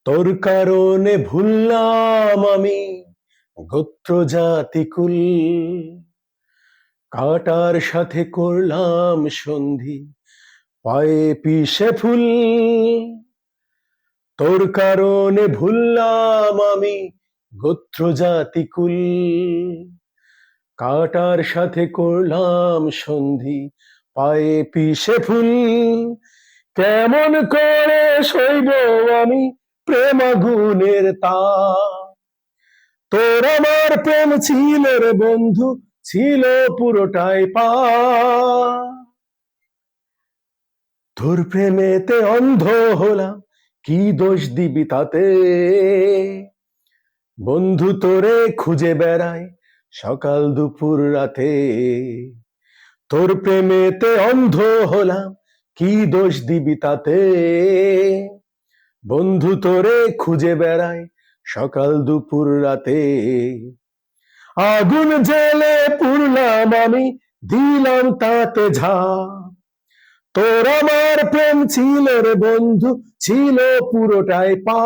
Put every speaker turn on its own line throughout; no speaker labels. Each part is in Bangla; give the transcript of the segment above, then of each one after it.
তোর কারণে ভুললাম আমি গোত্র জাতি কুল, কাটার সাথে করলাম সন্ধি, পায়ে পিষে ফুল। তোর কারণে ভুললাম আমি গোত্র জাতি কুল, কাটার সাথে করলাম সন্ধি, পায়ে পিষে ফুল। কেমন করে সইব আমি প্রেম আগুনের তাপ, তোর আমার প্রেম ছিল রে বন্ধু, ছিল পুরোটাই পা। তোর প্রেমেতে অন্ধ হলাম, কি দোষ দিবি তাতে? বন্ধু তোরে খুঁজে বেড়াই সকাল দুপুর রাতে। তোর প্রেমেতে অন্ধ হলাম, কি দোষ দিবি তাতে? বন্ধু তোরে খুঁজে বেড়াই সকাল দুপুর রাতে। আগুন জেলে পুড়লাম আমি, দিলাম তাতে ঝাঁপ। তোর আমার প্রেম ছিল রে বন্ধু, ছিল পুরোটাই পা।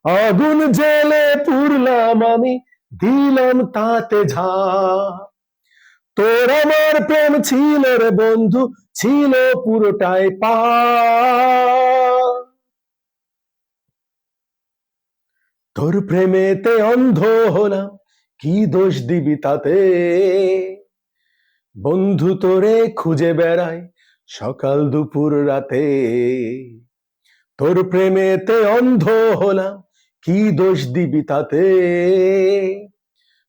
আগুন জেলে পুড়লাম আমি, দিলাম তাতে ঝাঁপ। তোর আমার প্রেম ছিল রে বন্ধু, ছিল পুরোটাই পা। তোর প্রেমেতে অন্ধ হলাম, কি দোষ দিবি তাতে? বন্ধু তোরে খুঁজে বেড়াই সকাল দুপুর রাতে। তোর প্রেমেতে অন্ধ হলাম, কি দোষ দিবি তাতে?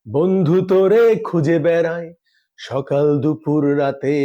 বন্ধু তোরে খুঁজে বেড়াই সকাল দুপুর রাতে।